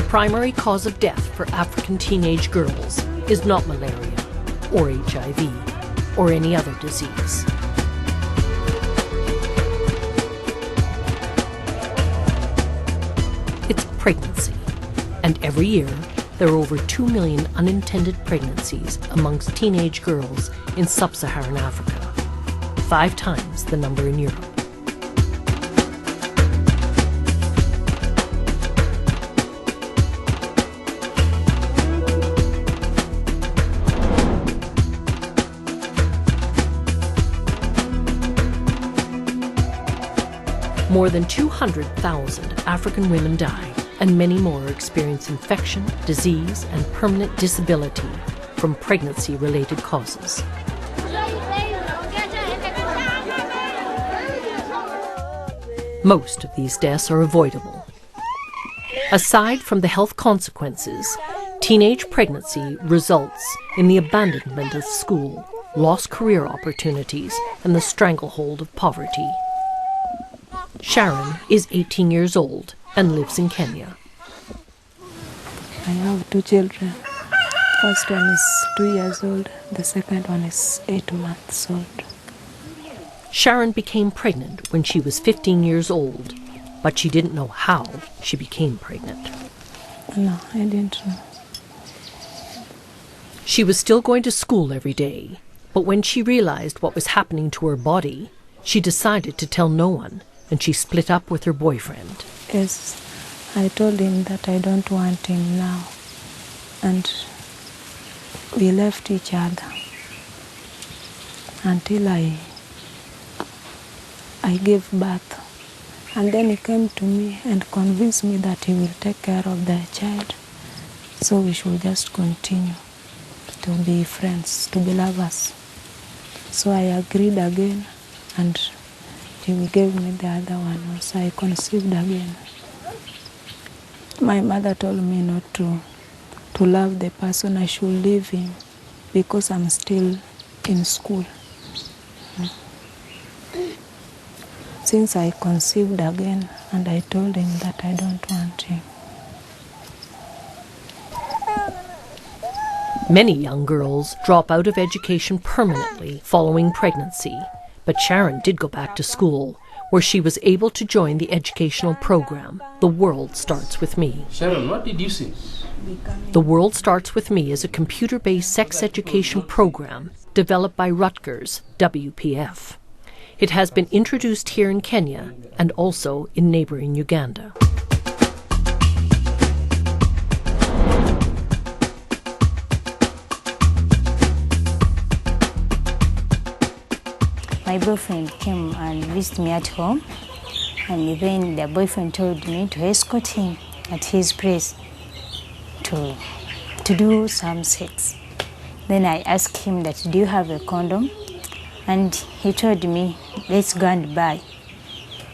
primary cause of death for African teenage girls is not malaria or HIV or any other disease. It's pregnancy, and every year there are over 2 million unintended pregnancies amongst teenage girls in sub-Saharan Africa, 5 times the number in Europe. More than 200,000 African women die, and many more experience infection, disease, and permanent disability from pregnancy-related causes. Most of these deaths are avoidable. Aside from the health consequences, teenage pregnancy results in the abandonment of school, lost career opportunities, and the stranglehold of poverty. Sharon is 18 years old and lives in Kenya. I have 2 children. First one is 2 years old, the second one is 8 months old. Sharon became pregnant when she was 15 years old, but she didn't know how she became pregnant. No, I didn't know. She was still going to school every day, but when she realized what was happening to her body, she decided to tell no one, and she split up with her boyfriend. Yes, I told him that I don't want him now, and we left each other until I gave birth. And then he came to me and convinced me that he will take care of the child, so we should just continue to be friends, to be lovers. So I agreed again, and he gave me the other one also. I conceived again. My mother told me not to love the person. I should leave him because I'm still in school. Since I conceived again, and I told him that I don't want him. Many young girls drop out of education permanently following pregnancy, but Sharon did go back to school, where she was able to join the educational program, The World Starts With Me. Sharon, what did you see? The World Starts With Me is a computer-based sex education program developed by Rutgers, WPF. It has been introduced here in Kenya and also in neighboring Uganda. My boyfriend came and visited me at home, and then the boyfriend told me to escort him at his place to do some sex. Then I asked him that, do you have a condom? And he told me, let's go and buy.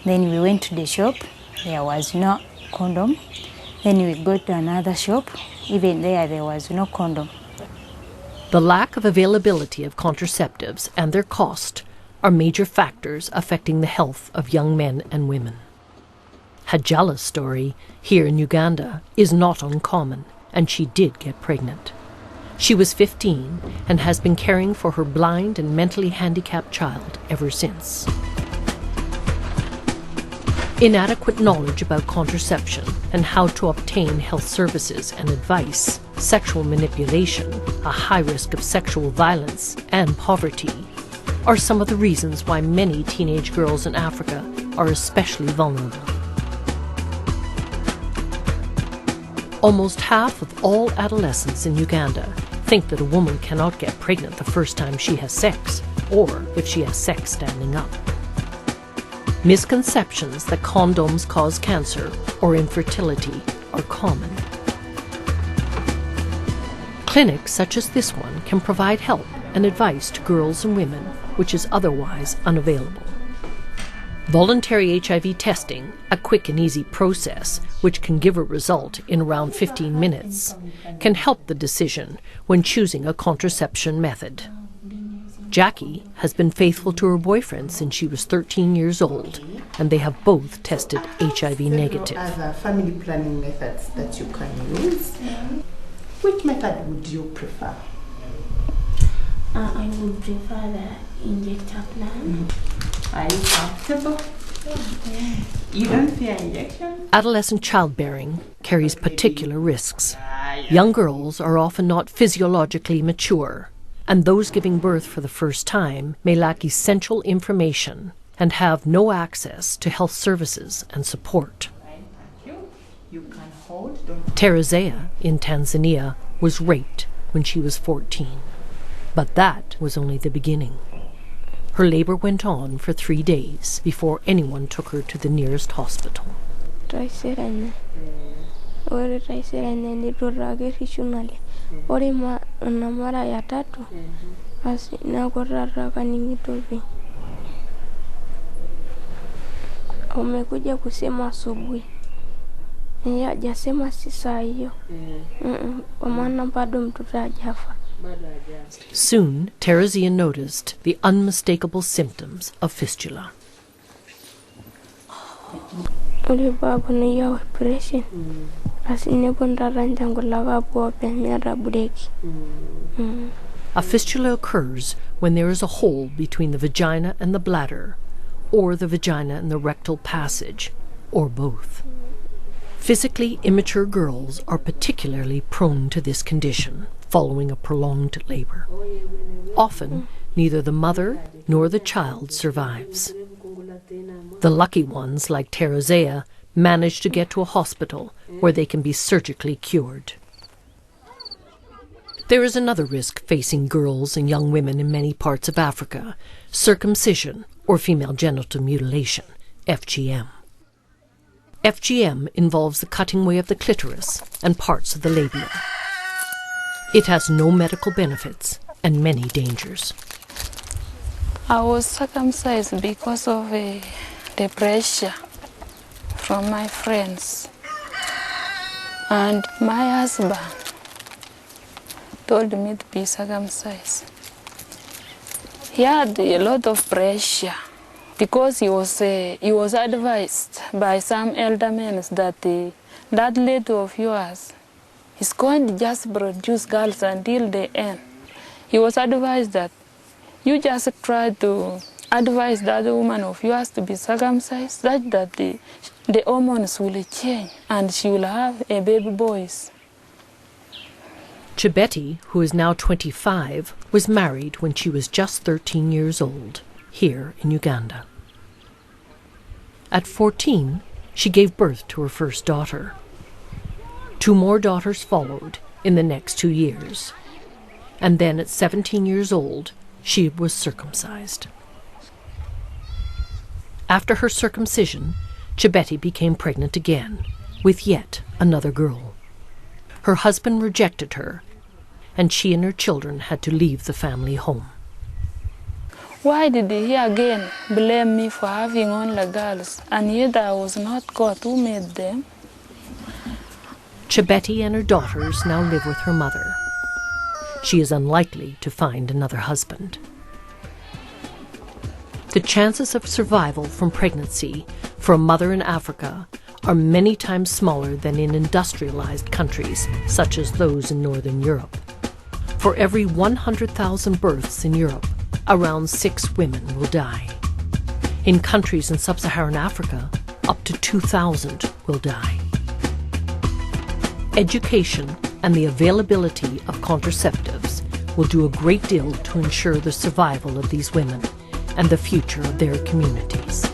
Then we went to the shop, there was no condom. Then we go to another shop, even there was no condom. The lack of availability of contraceptives and their cost are major factors affecting the health of young men and women. Hajala's story, here in Uganda, is not uncommon, and she did get pregnant. She was 15 and has been caring for her blind and mentally handicapped child ever since. Inadequate knowledge about contraception and how to obtain health services and advice, sexual manipulation, a high risk of sexual violence, and poverty are some of the reasons why many teenage girls in Africa are especially vulnerable. Almost half of all adolescents in Uganda think that a woman cannot get pregnant the first time she has sex, or if she has sex standing up. Misconceptions that condoms cause cancer or infertility are common. Clinics such as this one can provide help and advice to girls and women, which is otherwise unavailable. Voluntary HIV testing, a quick and easy process which can give a result in around 15 minutes, can help the decision when choosing a contraception method. Jackie has been faithful to her boyfriend since she was 13 years old, and they have both tested HIV negative. Other family planning methods that you can use. Which method would you prefer? I would prefer the injector plan. Are you comfortable? Yeah. You don't fear injection? Adolescent childbearing carries particular risks. Young girls are often not physiologically mature, and those giving birth for the first time may lack essential information and have no access to health services and support. You can hold. Teresa in Tanzania was raped when she was 14. But that was only the beginning. Her labor went on for 3 days before anyone took her to the nearest hospital. Umekuja kusema asubuhi. Hajasema si saa hiyo. Kwa maana bado mtoto hajafa. Soon, Teresa noticed the unmistakable symptoms of fistula. Ulibabu ni ya operation. Asinepo ndaranja ngulaga po pemera breki. A fistula occurs when there is a hole between the vagina and the bladder, or the vagina and the rectal passage, or both. Physically immature girls are particularly prone to this condition following a prolonged labor. Often, neither the mother nor the child survives. The lucky ones, like Teresa, manage to get to a hospital where they can be surgically cured. There is another risk facing girls and young women in many parts of Africa: circumcision, or female genital mutilation, FGM. FGM involves the cutting away of the clitoris and parts of the labia. It has no medical benefits and many dangers. I was circumcised because of the pressure from my friends. And my husband told me to be circumcised. He had a lot of pressure because he was advised by some elder men that that lady of yours is going to just produce girls until the end. He was advised that you just try to advise the other woman of yours to be circumcised, such that the hormones will change and she will have a baby boys. Chibeti, who is now 25, was married when she was just 13 years old, here in Uganda. At 14, she gave birth to her first daughter. 2 more daughters followed in the next 2 years. And then at 17 years old, she was circumcised. After her circumcision, Chibeti became pregnant again, with yet another girl. Her husband rejected her, and she and her children had to leave the family home. Why did he again blame me for having only girls, and yet I was not God who made them? Chibeti and her daughters now live with her mother. She is unlikely to find another husband. The chances of survival from pregnancy for a mother in Africa are many times smaller than in industrialized countries such as those in Northern Europe. For every 100,000 births in Europe, around 6 women will die. In countries in sub-Saharan Africa, up to 2,000 will die. Education and the availability of contraceptives will do a great deal to ensure the survival of these women and the future of their communities.